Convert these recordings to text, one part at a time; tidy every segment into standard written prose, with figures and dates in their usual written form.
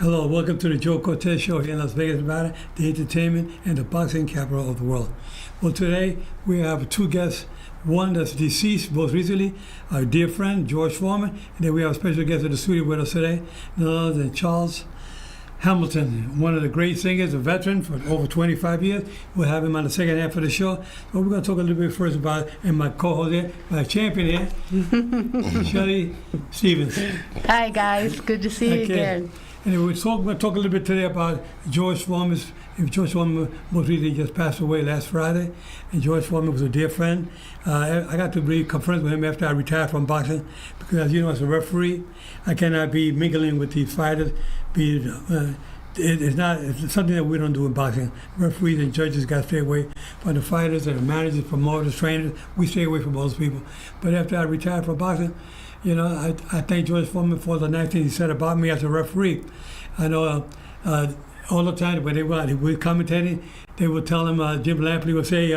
Hello, welcome to the Joe Cortez Show here in Las Vegas, Nevada, the entertainment and the boxing capital of the world. Well, today we have two guests, one that's deceased most recently, our dear friend, George Foreman, and then we have a special guest in the studio with us today, none other than Charles Hamilton, one of the great singers, a veteran for over 25 years. We'll have him on the second half of the show. But we're going to talk a little bit first about, and my co-host here, my champion here, Shelly Stevens. Hi, guys. Good to see you again. And we're going to talk a little bit today about George Foreman. George Foreman most recently just passed away last Friday, and George Foreman was a dear friend. I got to be conference with him after I retired from boxing because, as you know, as a referee, I cannot be mingling with these fighters. It's something that we don't do in boxing. Referees and judges got to stay away from the fighters and the managers, promoters, trainers. We stay away from those people. But after I retired from boxing, you know, I thank George Foreman for the nice things he said about me as a referee. I know all the time when they were commentating, they would tell him, Jim Lampley would say,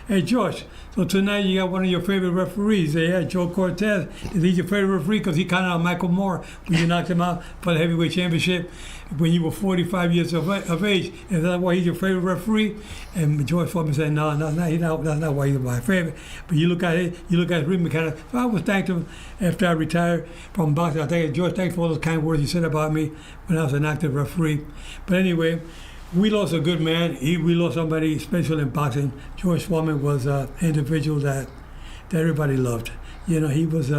hey, George, so tonight you got one of your favorite referees. Say, yeah, Joe Cortez. Is he your favorite referee? Because he counted out Michael Moore when you knocked him out for the heavyweight championship when you were 45 years of age. Is that why he's your favorite referee? And George Foreman said, no, that's not why he's my favorite. But you look at it, you look at his ring mechanics. So I was thankful him after I retired from boxing. I thank George, thanks for all those kind words you said about me when I was an active referee. But anyway, we lost a good man. We lost somebody special in boxing. George Foreman was an individual that everybody loved. You know, he was,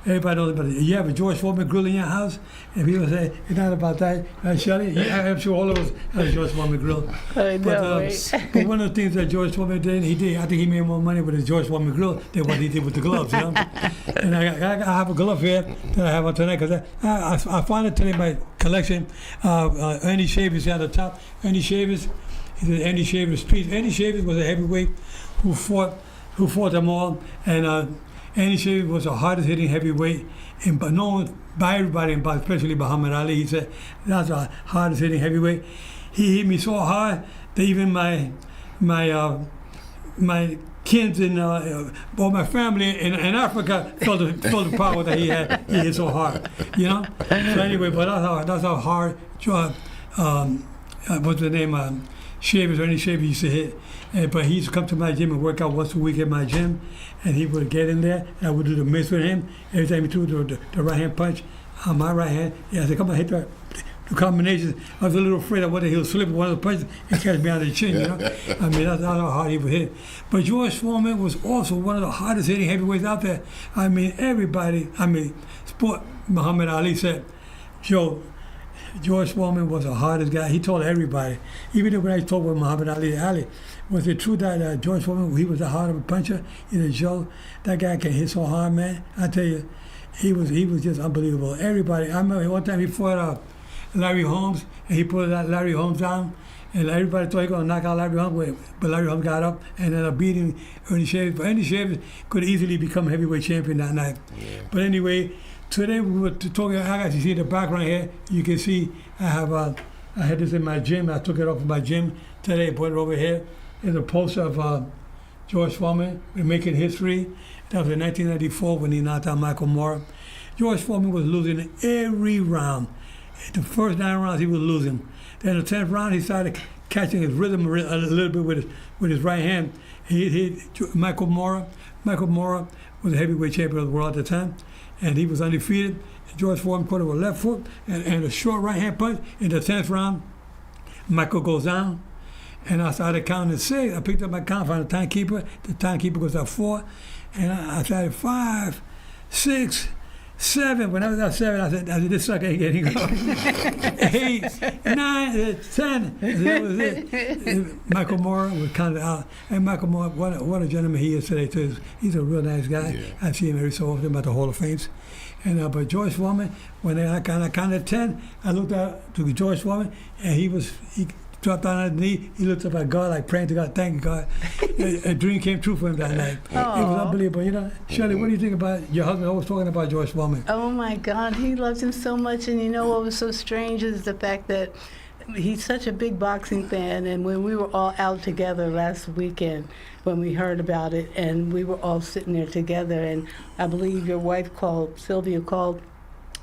everybody knows about it. You have a George Foreman grill in your house, and people say, it's not about that, Shelly? Yeah, I'm sure all of us have a George Foreman grill. I know, right? But one of the things that George Foreman did, I think he made more money with his George Foreman grill than what he did with the gloves, you know? And I have a glove here that I have on tonight, because I found it today in my collection. Ernie Shavers on the top. Ernie Shavers, he said Ernie Shavers' piece. Ernie Shavers was a heavyweight who fought them all, and Ernie Shavers was the hardest hitting heavyweight, but known by everybody, especially Muhammad Ali. He said that's the hardest hitting heavyweight. He hit me so hard that even my kids and all my family in Africa felt the power that he had. He hit so hard, you know. So anyway, but that's how hard. What's the name? Shavers, Ernie Shavers used to hit. But he used to come to my gym and work out once a week at my gym, and he would get in there, and I would do the mitts with him. Every time he threw the right hand punch on my right hand, I said, come on, hit the combinations. I was a little afraid of whether he'll slip one of the punches and catch me on the chin, you know? I mean, that's not how hard he would hit. But George Foreman was also one of the hardest hitting heavyweights out there. I mean, Muhammad Ali said, George Foreman was the hardest guy. He told everybody, even when I talked with Muhammad Ali, was it true that George Foreman, he was the hard of a puncher? He said, Joe, that guy can hit so hard, man. I tell you, he was just unbelievable. Everybody, I remember one time he fought Larry Holmes, and he put Larry Holmes down, and everybody thought he was going to knock out Larry Holmes, but Larry Holmes got up and ended up beating Ernie Shavers. But Ernie Shavers could easily become heavyweight champion that night. Yeah. But anyway, today we were talking. I got to see the background here. You can see I had this in my gym. I took it off of my gym today. Put it over here. There's a poster of George Foreman making history. That was in 1994 when he knocked out Michael Moore. George Foreman was losing every round. The first 9 rounds he was losing. Then the 10th round he started catching his rhythm a little bit with his right hand. He hit Michael Moore. Michael Moore was a heavyweight champion of the world at the time, and he was undefeated. George Foreman put it with a left foot and a short right hand punch. In the 10th round, Michael goes down, and I started counting to 6. I picked up my count, found the timekeeper. The timekeeper goes at 4, and I started 5, 6, 7. When I was at 7, I said, this sucker ain't getting up. 8, 9, 10. That was it. And Michael Moore was counted out. And Michael Moore, what a gentleman he is today, too. He's a real nice guy. Yeah. I see him every so often about the Hall of Fames. And but George Foreman, when I counted 10, I looked out to George Foreman, and he dropped down on his knee. He looked up at God like praying to God, thank you, God. A dream came true for him that night. Aww. It was unbelievable. You know, Shelly, what do you think about your husband always talking about George Foreman? Oh, my God. He loves him so much. And you know what was so strange is the fact that he's such a big boxing fan. And when we were all out together last weekend, when we heard about it, and we were all sitting there together, and I believe your wife Sylvia called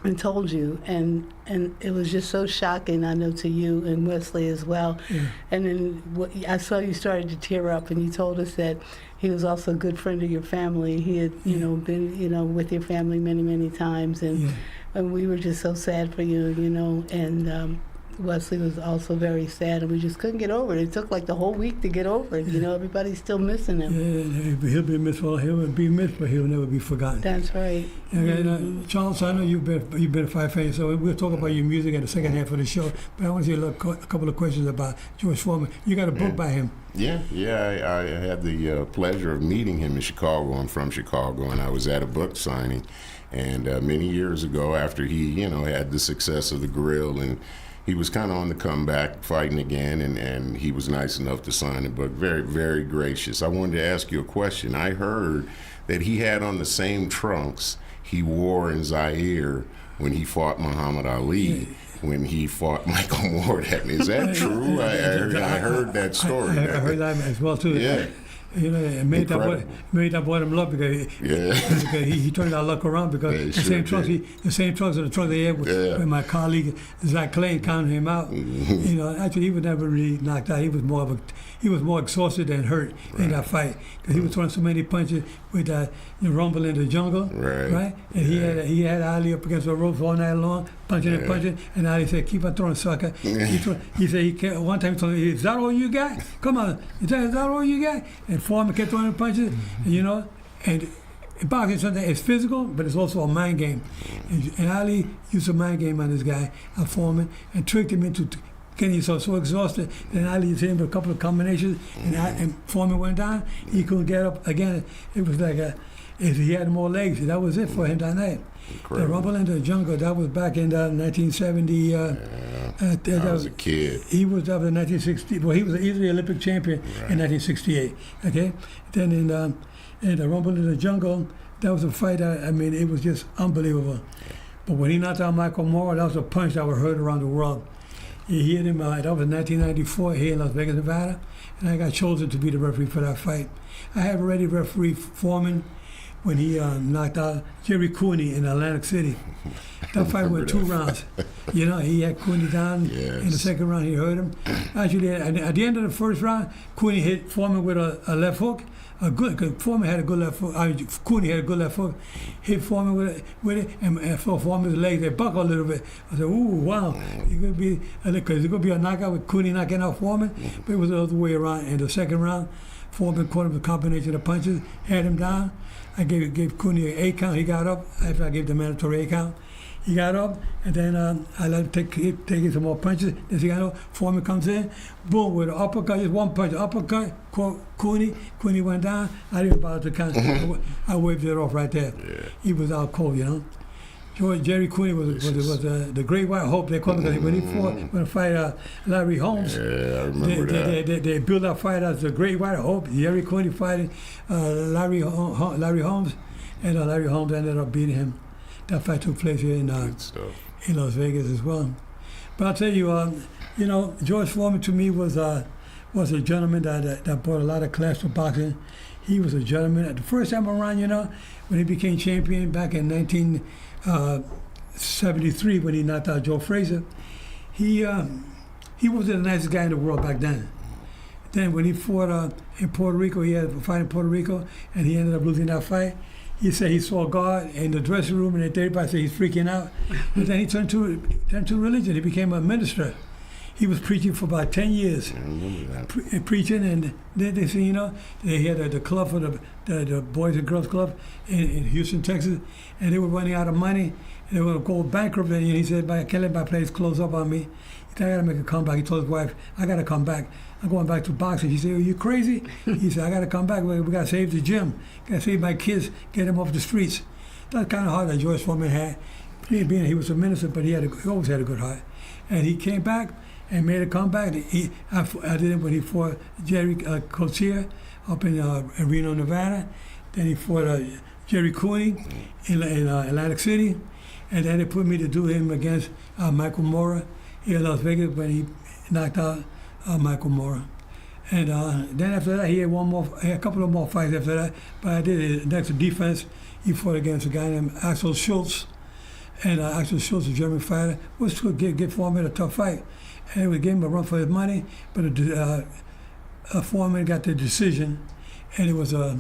and told you, and it was just so shocking, I know, to you and Wesley as well. Yeah. And then I saw you started to tear up, and you told us that he was also a good friend of your family. He had, been, with your family many, many times, and we were just so sad for you, and Wesley was also very sad, and we just couldn't get over it. It took like the whole week to get over it. Everybody's still missing him. Yeah, he'll be missed. Well, he'll be missed, but he'll never be forgotten. That's right. And, Charles, I know you've been a fight fan, so we'll talk about your music in the second half of the show. But I want to ask you a couple of questions about George Foreman. You got a book by him. Yeah. I had the pleasure of meeting him in Chicago. I'm from Chicago, and I was at a book signing, and many years ago, after he, had the success of the Grill, and he was kind of on the comeback, fighting again, and he was nice enough to sign the book. Very, very gracious. I wanted to ask you a question. I heard that he had on the same trunks he wore in Zaire when he fought Muhammad Ali, when he fought Michael Moore. Is that true? I heard that story. I heard that as well, too. Yeah. It made that boy him luck because he turned that luck around because the same trunks are the trunks they had when my colleague Zach Klein counted him out. Mm-hmm. Actually he was never really knocked out. He was more exhausted than hurt in that fight because he was throwing so many punches with that rumble in the jungle, right? And he had Ali up against the ropes all night long, punching and punching, and Ali said, "Keep on throwing, sucker." He said he can't. One time he told me, "Is that all you got? Come on, is that all you got?" And Foreman kept throwing punches, and boxing something it's physical, but it's also a mind game. And Ali used a mind game on this guy, Foreman, and tricked him into getting himself so exhausted. Then Ali hit him with a couple of combinations, and Foreman went down. He couldn't get up again. It was like if he had more legs, that was it for him that night. Incredible. The Rumble in the Jungle, that was back in 1970. I was a kid. He was up in 1960. Well, he was the Olympic champion in 1968. Okay, then in the Rumble in the Jungle, that was a fight. It was just unbelievable. But when he knocked out Michael Moore, that was a punch that was heard around the world. He hit him. That was in 1994 here in Las Vegas, Nevada, and I got chosen to be the referee for that fight. I had already refereed Foreman when he knocked out Jerry Cooney in Atlantic City. That fight went 2 rounds. He had Cooney down in the second round. He hurt him. Actually, at the end of the first round, Cooney hit Foreman with a left hook. Foreman had a good left hook. Cooney had a good left hook. Hit Foreman with it, and for Foreman's legs, they buckled a little bit. I said, "Ooh, wow! It's gonna be a knockout with Cooney knocking out Foreman." But it was the other way around. In the second round, Foreman caught him with a combination of punches, had him down. I gave Cooney an 8 count. He got up after I gave the mandatory 8 count. He got up, and then I let him take some more punches. Then he got up. Foreman comes in, boom, with an uppercut, just one punch, uppercut. Cooney went down. I didn't bother to count. I waved it off right there. Yeah. He was out cold, Jerry Cooney was the Great White Hope. They called him when he fight Larry Holmes. Yeah, I remember that. They built that fight as the Great White Hope. Jerry Cooney fighting Larry Holmes, and Larry Holmes ended up beating him. That fight took place here in Las Vegas as well. But I'll tell you, George Foreman to me was a gentleman that brought a lot of class to boxing. He was a gentleman. The first time around, when he became champion back in 1973, when he knocked out Joe Frazier, he was the nicest guy in the world back then. Then when he fought in Puerto Rico, he had a fight in Puerto Rico, and he ended up losing that fight. He said he saw God in the dressing room, and everybody said he's freaking out. But then he turned to religion. He became a minister. He was preaching for about 10 years. I remember that. Preaching, and then they said, they had the club for the Boys and Girls Club in Houston, Texas, and they were running out of money. And they were going to go bankrupt. And he said, "I can't let my place close up on me. He said, I got to make a comeback." He told his wife, "I got to come back. I'm going back to boxing." She said, "Are you crazy?" He said, "I got to come back. We got to save the gym. Got to save my kids, get them off the streets." That's kind of hard that George Foreman had. He was a minister, but he always had a good heart. And he came back and made a comeback. I did it when he fought Jerry Cortez up in Reno, Nevada. Then he fought Jerry Cooney in Atlantic City. And then they put me to do him against Michael Moore here in Las Vegas when he knocked out Michael Moore. And then after that, he had a couple of more fights after that. But I did his next defense. He fought against a guy named Axel Schultz. And Axel Schultz, a German fighter, was to get Foreman a tough fight. And we gave him a run for his money, but Foreman got the decision, and it was a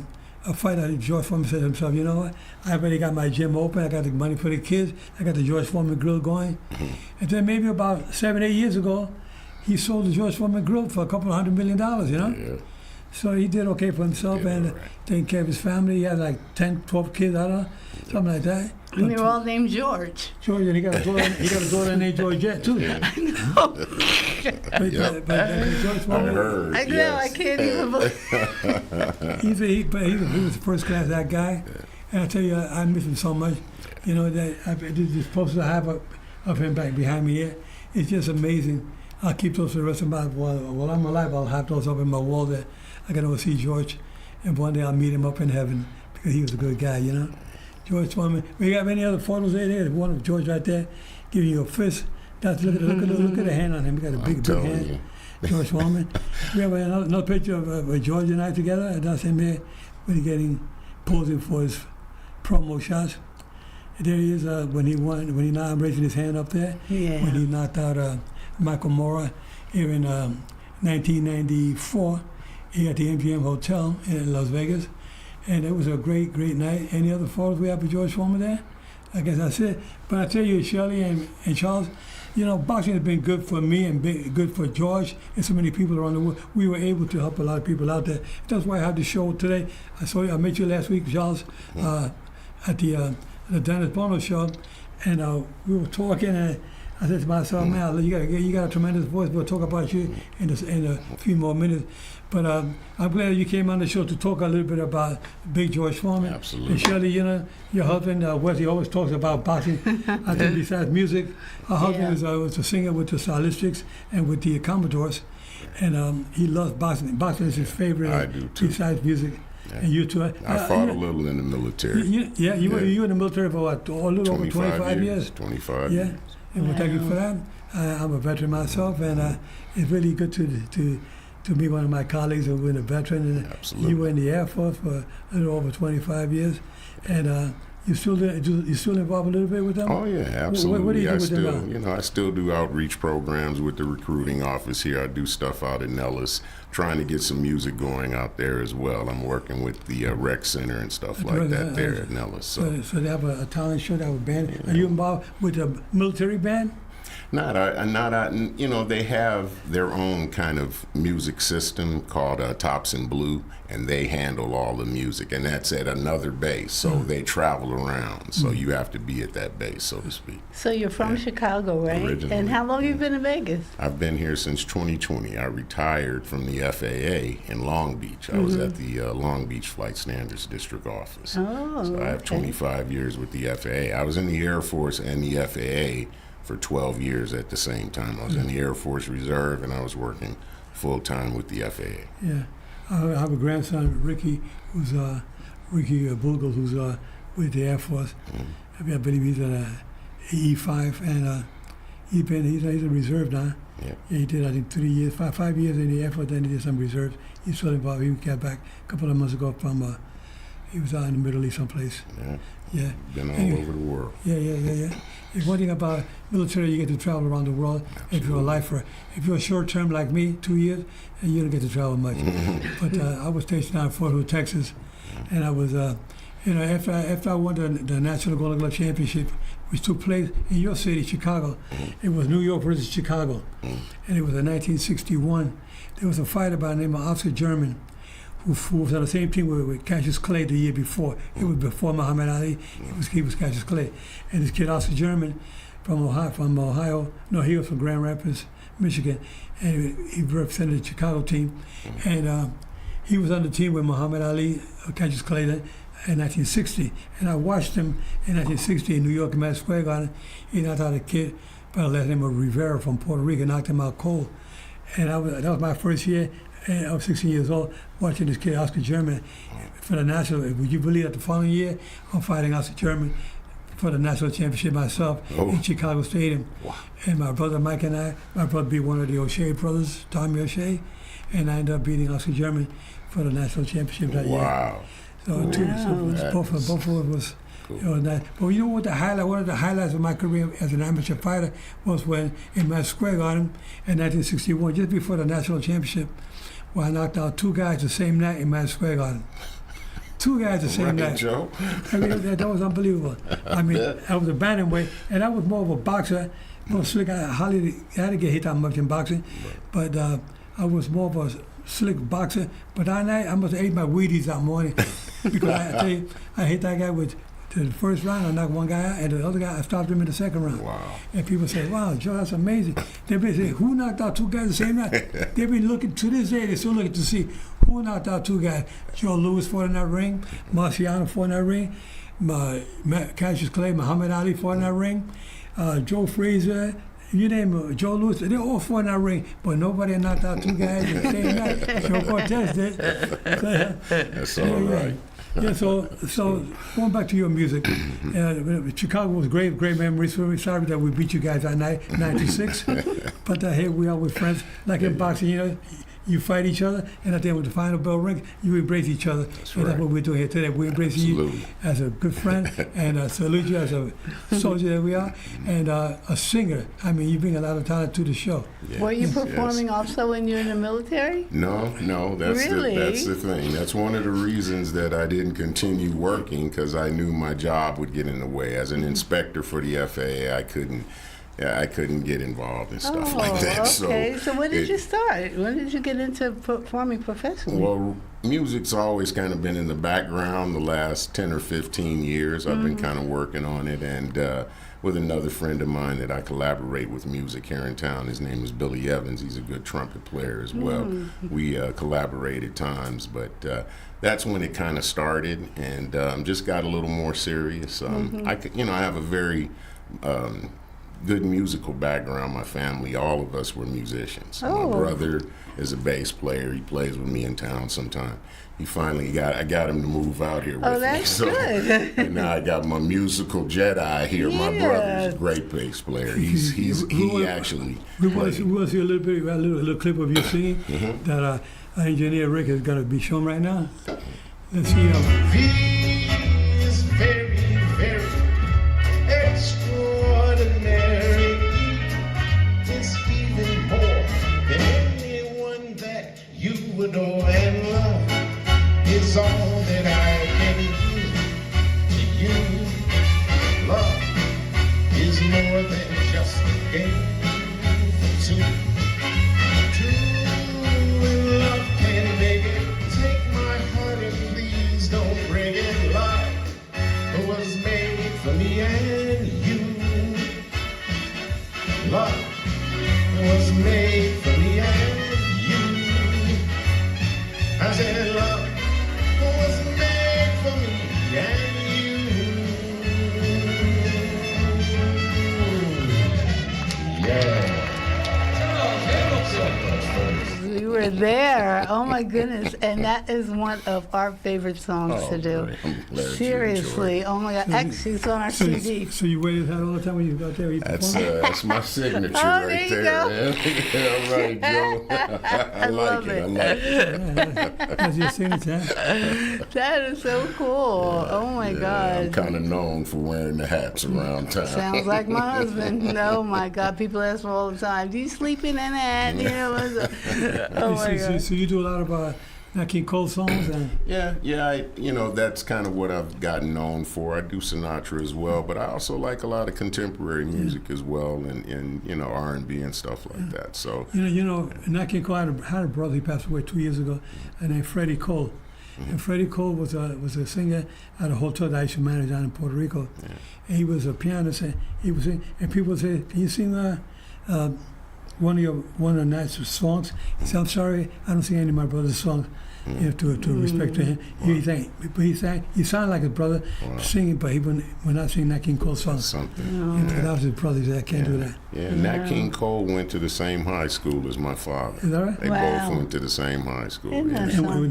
fight that George Foreman said to himself, you know what, I already got my gym open, I got the money for the kids, I got the George Foreman grill going. And then maybe about 7-8 years ago, he sold the George Foreman grill for $200 million, you know? Yeah. So he did okay for himself and taking care of his family. He had like 10, 12 kids, I don't know, something like that. And they're all named George. George, and he got a daughter named Georgette too. George Foreman, I know, I can't even believe. he was a first class, that guy. And I tell you, I miss him so much. You know, this poster I have of him back behind me here, it's just amazing. I'll keep those for the rest of my life. While I'm alive, I'll have those up in my wall there. I can always see George, and one day I'll meet him up in heaven because he was a good guy, you know. George Foreman. We have any other photos there? There's one of George right there, giving you a fist. Look at the hand on him. We got a big hand. George Foreman. We have another picture of George and I together. That's him here when he's posing for his promo shots. And there he is when he won. When I'm raising his hand up there. Yeah. When he knocked out Michael Mora here in 1994 here at the MGM Hotel in Las Vegas. And it was a great, great night. Any other photos we have of George Foreman there? I guess that's it. But I tell you, Shelly and Charles, you know, boxing has been good for me and been good for George and so many people around the world. We were able to help a lot of people out there. That's why I had the show today. I met you last week, Charles, at the Dennis Bono show, and we were talking, and I said to myself, man, you got a tremendous voice. We'll talk about you in a few more minutes. But I'm glad you came on the show to talk a little bit about Big George Foreman. Absolutely. And Shelly, you know, your husband, Wesley, always talks about boxing. I think besides music, her husband was a singer with the Stylistics and with the Commodores. And he loves boxing. Boxing is his favorite. I do too. Besides music. Yeah. And you too. I fought a little in the military. You were in the military for what, a little over 25 years? 25 Yeah. years. And well, thank you for that. I'm a veteran myself, and it's really good to meet one of my colleagues who was a veteran. And Absolutely. you were in the Air Force for a little over 25 years, and you still involved a little bit with them? Oh yeah, absolutely. What do you do with them now? I still do outreach programs with the recruiting office here. I do stuff out in Nellis, trying to get some music going out there as well. I'm working with the rec center and stuff like that there at Nellis. So they have a talent show, they have a band. Yeah. Are you involved with a military band? You know, they have their own kind of music system called Tops in Blue, and they handle all the music, and that's at another base, so they travel around, so you have to be at that base, so to speak. So you're from Chicago, right? Originally. And how long have you been in Vegas? I've been here since 2020. I retired from the FAA in Long Beach. I was at the Long Beach Flight Standards District Office. Oh, so I have 25 years with the FAA. I was in the Air Force and the FAA for 12 years at the same time. I was in the Air Force Reserve, and I was working full-time with the FAA. Yeah. I have a grandson, Ricky, who's Ricky Bulgos, who's with the Air Force. I believe he's at E5, and he's a reserve now. Yeah. He did, I think, 3 years, 5 years in the Air Force, then he did some reserves. He's still involved. He got back a couple of months ago from, he was out in the Middle East someplace. Yeah. Been all over the world. Yeah. It's one thing about military, you get to travel around the world. Absolutely. If you're a lifer. If you're short term like me, 2 years, and you don't get to travel much. But I was stationed out in Fort Hood, Texas, and I was, after I won the National Golden Glove Championship, which took place in your city, Chicago, it was New York versus Chicago, and it was in 1961. There was a fighter by the name of Oscar German, who was on the same team with Cassius Clay the year before. It was before Muhammad Ali. He was Cassius Clay. And this kid, Oscar German, from Ohio. No, he was from Grand Rapids, Michigan. And he represented the Chicago team. And he was on the team with Muhammad Ali, Cassius Clay, in 1960. And I watched him in 1960 in New York, Madison Square Garden. He knocked out a kid by the last name of Rivera from Puerto Rico, knocked him out cold. And that was my first year. And I was 16 years old watching this kid, Oscar German, for the national. Would you believe that the following year, I'm fighting Oscar German for the national championship myself in Chicago Stadium. Wow. And my brother Mike and my brother beat one of the O'Shea brothers, Tommy O'Shea, and I ended up beating Oscar German for the national championship that year. Wow. So both of us Cool. It was nice. But you know what one of the highlights of my career as an amateur fighter was when in Madison Square Garden in 1961, just before the national championship, where I knocked out 2 guys the same night in Madison Square Garden. 2 guys the same night. Joe. I mean, that was unbelievable. I mean, I was a bantamweight, and I was more of a boxer. More slick. I had to get hit that much in boxing, but I was more of a slick boxer. But that night, I must have ate my Wheaties that morning because I tell you, I hit that guy with the first round. I knocked one guy out, and the other guy, I stopped him in the second round. Wow. And people say, "Wow, Joe, that's amazing." They've been saying, "Who knocked out 2 guys the same night?" They've been looking to this day. They're still looking to see who knocked out 2 guys. Joe Louis fought in that ring. Marciano fought in that ring. Cassius Clay, Muhammad Ali fought in that ring. Joe Frazier, you name it, Joe Louis, they all fought in that ring, but nobody knocked out 2 guys the same night. Joe Cortez did. That's all right. Yeah, so going back to your music, Chicago was great memories for me. Sorry that we beat you guys that night, 96. But here we are with friends. Like in boxing, you fight each other, and at the end with the final bell ring, you embrace each other. That's and right. That's what we're doing here today. We're embracing you as a good friend, and salute you as a soldier that we are, and a singer. I mean, you bring a lot of talent to the show. Yes. Were you performing also when you were in the military? No. That's really? that's the thing. That's one of the reasons that I didn't continue working, because I knew my job would get in the way. As an inspector for the FAA, I couldn't get involved in stuff like that. Okay. So when did you start? When did you get into performing professionally? Well, music's always kind of been in the background the last 10 or 15 years. I've been kind of working on it, and with another friend of mine that I collaborate with music here in town. His name is Billy Evans. He's a good trumpet player as well. We collaborate at times, but that's when it kind of started, and just got a little more serious. I have a very good musical background. My family, all of us were musicians. My brother is a bass player. He plays with me in town sometime. I got him to move out here with me. That's good. And now I got my musical Jedi here. Yeah. My brother's a great bass player. He actually. We want to see a little clip of you singing that our engineer Rick is going to be shown right now. Let's see. He is very, very extraordinary. It's even more than anyone that you adore and love. It's all that I can give to you. Love is more than just a game for two. True love can make it. Take my heart and please don't break it. Love was made for me and you. Love was made for me and you. I said love was made for me and you. Yeah. We were there. Oh my goodness. And that is one of our favorite songs to do. Seriously. Oh my God. Actually, it's on our CD. So you waited that all the time when you got there? That's my signature right there. Yeah, right, Joe. I like it. That's your signature. That is so cool. Oh my God. I'm kind of known for wearing the hats around town. Sounds like my husband. Oh my God. People ask me all the time, do you sleep in an hat? You know, oh my God. So you do a lot of Nat King Cole songs? Yeah. That's kind of what I've gotten known for. I do Sinatra as well, but I also like a lot of contemporary music as well, and R&B and stuff like that. So Nat King Cole had a brother. He passed away 2 years ago, named Freddie Cole. And Freddie Cole was a singer at a hotel that I used to manage down in Puerto Rico. Yeah. And he was a pianist, and he was sing, and people say, "Can you sing one of Nat's songs?" He said, "I'm sorry, I don't sing any of my brother's songs." To respect to him, he sounded like his brother singing, but he would not sing Nat King Cole songs. Something. That was his brother. He said, "I can't do that." Yeah, Nat King Cole went to the same high school as my father. Is that right? They both went to the same high school. And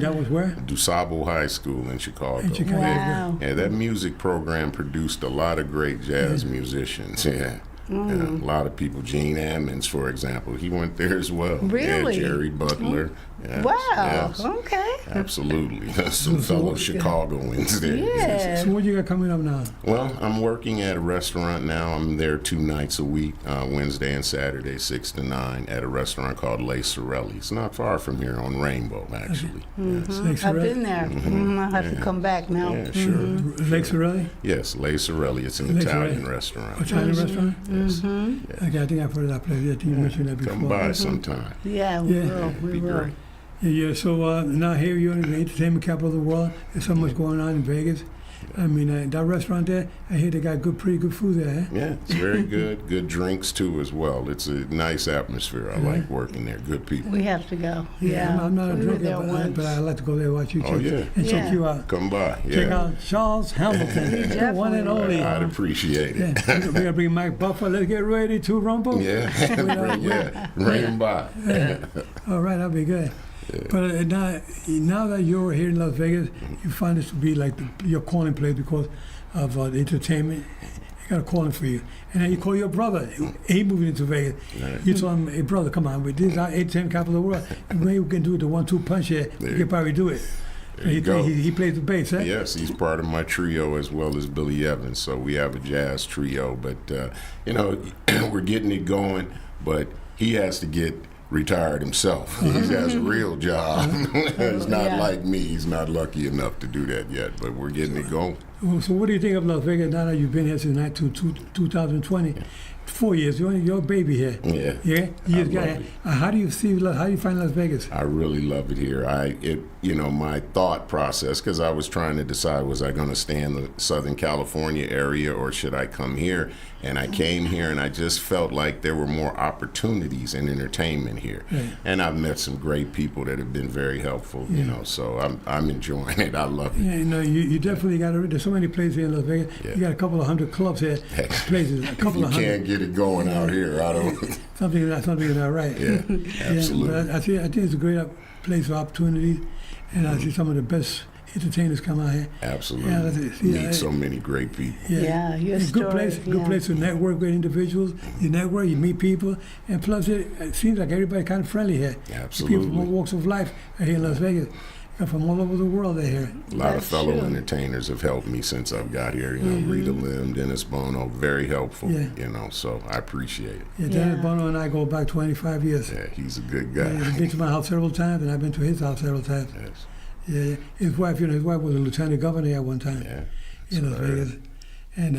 that was where? DuSable High School in Chicago. In Chicago. Wow. Yeah, that music program produced a lot of great jazz musicians. Yeah. A lot of people. Gene Ammons, for example, he went there as well. Really? Yeah, Jerry Butler. Yes, Wow. yes. Okay. Absolutely. Some fellow Chicagoans there. Yeah. So what you got coming up now? Well, I'm working at a restaurant now. I'm there 2 nights a week, Wednesday and Saturday, 6 to 9, at a restaurant called Le Sorelli. It's not far from here on Rainbow, actually. Yes. I've been there. I'll have to come back now. Yeah, sure. Lake Sorelli? Yes, Le Sorelli. It's an Le Italian Sorelli. restaurant. Italian restaurant? Yes. Okay, I think I've heard of that place. I think you mentioned that before. Come by sometime. Yeah, we Yeah. will. We Be will. great. Yeah, so now here you're in the entertainment capital of the world. There's so much going on in Vegas. I mean, that restaurant there, I hear they got pretty good food there. Eh? Yeah, it's very good. Good drinks, too, as well. It's a nice atmosphere. I like working there. Good people. We have to go. Yeah. I'm not a we were drinker, there once. but I like to go there and watch you Oh, yeah. and check Yeah. you out. Come by. Check Yeah. out Charles Hamilton, the one and definitely only. I'd appreciate Yeah, it. we're gonna bring Mike Buffer. Let's get ready to rumble. Yeah. Bring them by. All right, that'll be good. But now that you're here in Las Vegas, you find this to be like your calling place because of the entertainment. You got a calling for you, and then you call your brother. He moved into Vegas. Right. You told him, "Hey, brother, come on, this is our entertainment capital of the world. Maybe we can do the 1-2 punch here. We can probably do it." There you go. He plays the bass, eh? Yes, he's part of my trio as well as Billy Evans. So we have a jazz trio. But, we're getting it going, but he has to get retired himself. He has a real job. It's not like me. He's not lucky enough to do that yet, but we're getting it going. Well, so what do you think of Las Vegas now that you've been here since 2020? 4 years. You're a baby here. Yeah. Yeah. I love it. How do you find Las Vegas? I really love it here. My thought process, because I was trying to decide, was I going to stay in the Southern California area or should I come here? And I came here and I just felt like there were more opportunities in entertainment here. Right. And I've met some great people that have been very helpful, so I'm enjoying it. I love it. Yeah, you definitely got to. There's so many places here in Las Vegas. Yeah. You got a couple of hundred clubs here, places, a couple You of can't hundred. get it going out here. I don't. Something is not right. Yeah, absolutely. Yeah, but I think it's a great place for opportunities, and I see some of the best entertainers come out here. Absolutely. Yeah, that's it. Yeah, Meet so many great people. Yeah, your It's a good story, place. Good place to network with individuals. You network, you meet people, and plus it seems like everybody kind of friendly here. Absolutely. People from all walks of life are here in Las Vegas. From all over the world, they're here. A lot of That's fellow true. entertainers have helped me since I've got here. Rita Lim, Dennis Bono, very helpful. Yeah. So I appreciate it. Yeah, Dennis Yeah. Bono and I go back 25 years. Yeah, he's a good Yeah, guy. he's been to my house several times, and I've been to his house several times. Yes. Yeah, his wife was a lieutenant governor here one time Yeah. in Las Vegas, and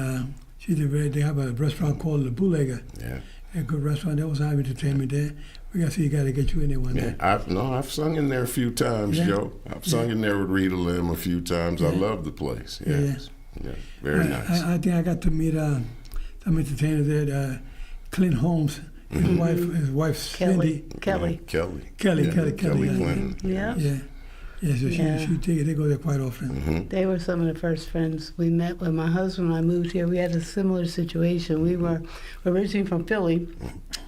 they have a restaurant called the Bootlegger, Yeah. a good restaurant. There was high entertainment there. We got to see, you got to get you in there one day. I've sung in there a few times, Yeah. Joe. I've sung in there with Rita Lim a few times. I love the place. Yeah. Yes. Yeah. Very nice. I think I got to meet some entertainers there. Clint Holmes, his wife Cindy. Kelly. Kelly. Kelly, Yeah, Kelly, Kelly yeah. Clinton. Yeah. Yeah, so Yeah. they go there quite often. They were some of the first friends we met when my husband and I moved here. We had a similar situation. We were originally from Philly,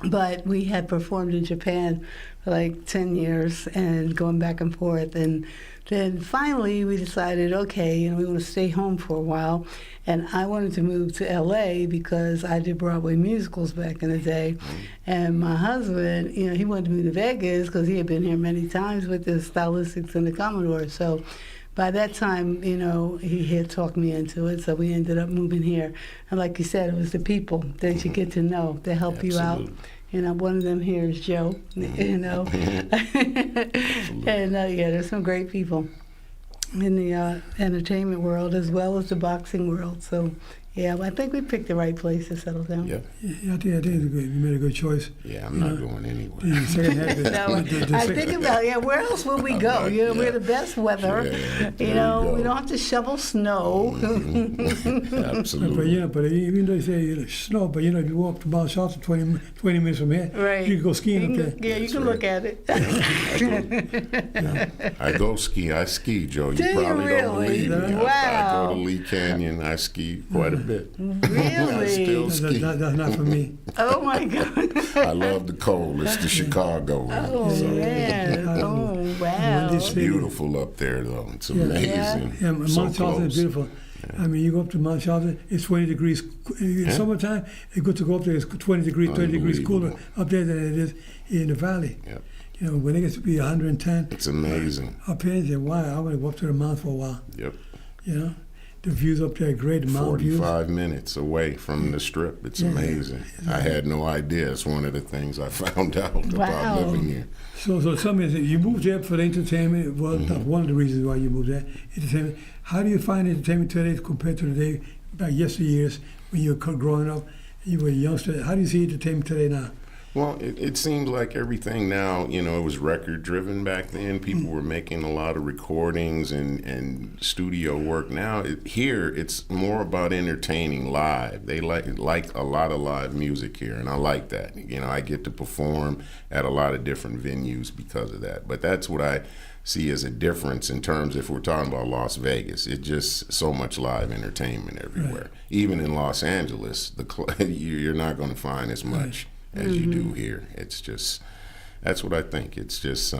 but we had performed in Japan for like 10 years and going back and forth. And then finally we decided, okay, we want to stay home for a while. And I wanted to move to LA because I did Broadway musicals back in the day. And my husband, he wanted to move to Vegas because he had been here many times with the Stylistics and the Commodores. So by that time, he had talked me into it, so we ended up moving here. And like you said, it was the people that you get to know that help you out. One of them here is Joe, And there's some great people in the entertainment world as well as the boxing world. So, I think we picked the right place to settle down. Yeah. Yeah, I think it's good. You made a good choice. Yeah, I'm not going anywhere. The second half is- No, I think about where else will we go? We're the best weather. Yeah, there you go. We don't have to shovel snow. Absolutely. But even though you say snow, but if you walk to Mount Charleston 20 minutes from here, Right. you can go skiing up there. Yeah, you can look at it. I go ski. I ski, Joe. You Do you probably don't really? believe me. I Wow. go to Lee Canyon. I ski quite a bit. I Really? still That's ski. that's not for me. Oh my God. I love the cold. It's the Chicago. Oh So, man. Oh wow. This it's beautiful up there, though. It's amazing. Yeah, Mount So Charleston is close. beautiful. I mean, you go up to Mount Charleston, it's 20 degrees. In summertime, it's good to go up there. It's 20 degrees, 30 degrees cooler up there than it is in the valley. Yep. You know, when it gets to be 110, It's amazing. up here, you say, wow, I want to go up to the mountain for a while. Yep. You know, the views up there are great. The mountain views. 45 minutes away from the Strip. It's amazing. I had no idea. It's one of the things I found out about living here. So some is you moved there for the entertainment. Well, that's one of the reasons why you moved there. Entertainment. How do you find entertainment today compared to the day back yesteryears when you were growing up? You were a youngster. How do you see entertainment today now? Well, it seems like everything now, you know, it was record driven back then. People were making a lot of recordings and studio work. Now here it's more about entertaining live. They like a lot of live music here, and I like that. You know, I get to perform at a lot of different venues because of that. But that's what I see as a difference in terms, if we're talking about Las Vegas, it's just so much live entertainment everywhere. Right. Even in Los Angeles, you're not going to find as much as you do here. It's just, that's what I think. It's just,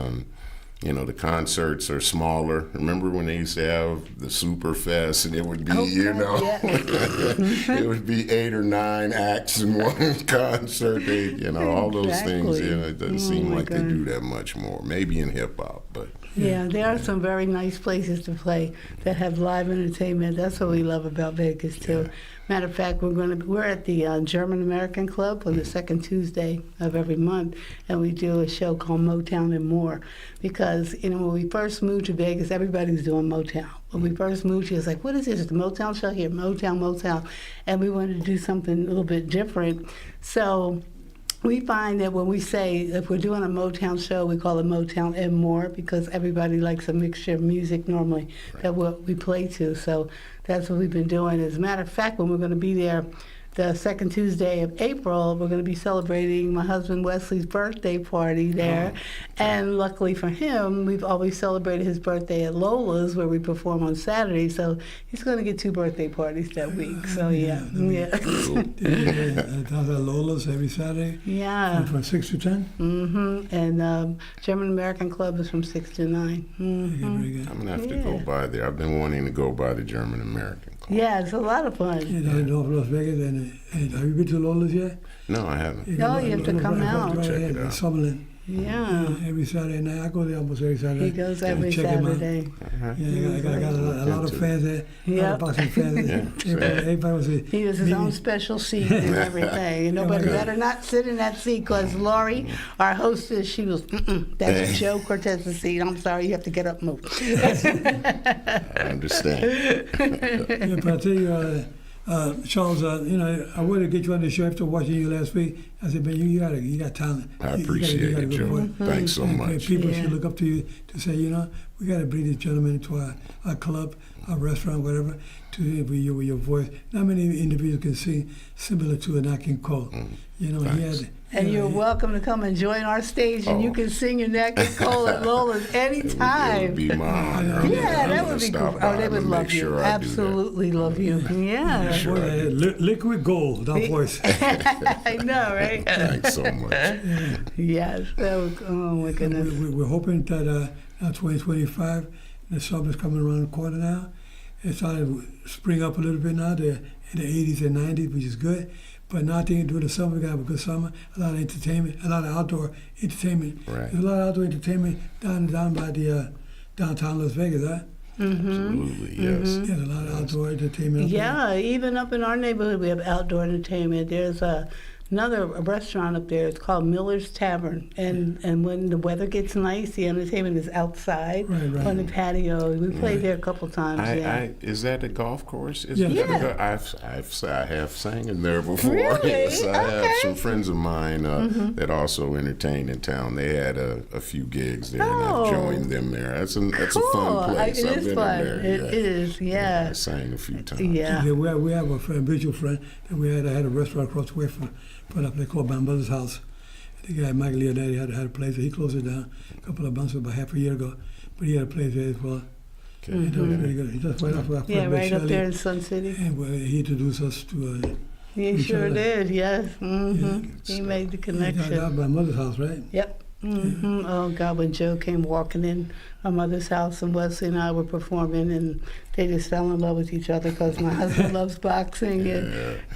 you know, the concerts are smaller. Remember when they used to have the Super Fest and it would be, it would be 8 or 9 acts in one concert. You know, all those things, you know, it doesn't seem like they do that much more. Maybe in hip hop, but. Yeah, there are some very nice places to play that have live entertainment. That's what we love about Vegas too. Yeah. Matter of fact, we're at the German American Club on the second Tuesday of every month, and we do a show called Motown and More. Because you know, when we first moved to Vegas, everybody was doing Motown. When we first moved here, it's like, what is this? It's the Motown show here, Motown, and we wanted to do something a little bit different. So we find that when we say, if we're doing a Motown show, we call it Motown and More, because everybody likes a mixture of music normally that we play to. So that's what we've been doing. As a matter of fact, when we're going to be there the second Tuesday of April, we're going to be celebrating my husband Wesley's birthday party there. And luckily for him, we've always celebrated his birthday at Lola's, where we perform on Saturday. So he's going to get 2 birthday parties that week. So That's at Lola's every Saturday? Yeah. From 6 to 10? Mm-hmm. And German American Club is from 6 to 9. Mm-hmm. I'm going to have to go by there. I've been wanting to go by the German American Club. Yeah, it's a lot of fun. You know, in North Las Vegas. And have you been to Lola's yet? No, I haven't. No, you have to come out. Check it out. Summerlin. Yeah. Every Saturday night. I go there almost every Saturday. He goes every Saturday. Yeah, I got a lot of fans there. A lot of boxing fans there. Everybody was there. He has his own special seat and everything. And nobody better not sit in that seat, because Laurie, our hostess, she was, that's Joe Cortez's seat. I'm sorry, you have to get up and move. I understand. Yeah, but I tell you, Charles, you know, I wanted to get you on the show after watching you last week. I said, man, you got talent. I appreciate it, Joe. Thanks so much. People should look up to you to say, you know, we got to bring this gentleman into our club, our restaurant, whatever, with your voice. Not many individuals can sing similar to Nat King Cole. You know, he had. And you're welcome to come and join our stage, and you can sing your Nat King Cole at Lola's anytime. It would be my honor. Yeah, that would be cool. Oh, they would love you. Absolutely love you. Yeah. Liquid gold, that voice. I know, right? Thanks so much. Yes. Oh my goodness. We're hoping that 2025, the summer's coming around the corner now. It's starting to spring up a little bit now. They're in the 80s and 90s, which is good. But now I think during the summer, we're going to have a good summer, a lot of entertainment, a lot of outdoor entertainment. Right. There's a lot of outdoor entertainment down by the downtown Las Vegas, huh? Absolutely, yes. There's a lot of outdoor entertainment. Yeah, even up in our neighborhood, we have outdoor entertainment. There's another restaurant up there. It's called Miller's Tavern, and when the weather gets nice, the entertainment is outside on the patio. We played there a couple times. Is that a golf course? Yeah. I have sang in there before. Really? Yes, I have some friends of mine that also entertain in town. They had a few gigs there, and I've joined them there. That's a fun place. It is fun. It is, yeah. I sang a few times. Yeah. We have a mutual friend that I had a restaurant across the way from up there called my mother's house. The guy Mike Leonetti had a place. He closed it down a couple of months, about half a year ago. But he had a place there as well. Okay. And that was very good. He just went off our friend right Shelly, up there in Sun City. And he introduced us to. He sure did. Yes. Yeah. He made the connection. That was my mother's house, right? Yep. Oh God! When Joe came walking in my mother's house, and Wesley and I were performing, and they just fell in love with each other because my husband loves boxing,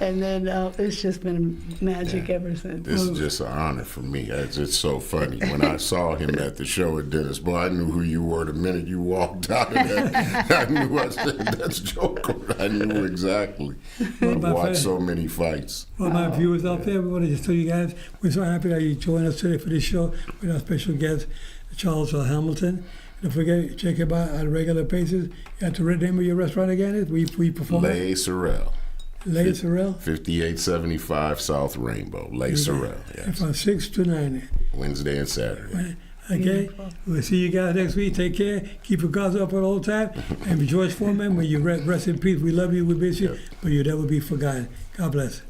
and then it's just been magic ever since. This is just an honor for me. It's just so funny. When I saw him at the show at Dennis, boy, I knew who you were the minute you walked out of that. I knew. I said, that's Joker. I knew exactly. I've watched so many fights. Well, my viewers out there, we want to just tell you guys, we're so happy that you joined us today for this show with our special guest, Charles Hamilton. Don't forget, check him out on a regular basis. You have to read the name of your restaurant again? Is we perform Les Sorel. Les Sorel? 5875 South Rainbow. Les Sorel, yes. From 6 to 9. Wednesday and Saturday. Okay? We'll see you guys next week. Take care. Keep your guards up at all time. And George Foreman, when you rest in peace, we love you, we miss you, but you'll never be forgotten. God bless.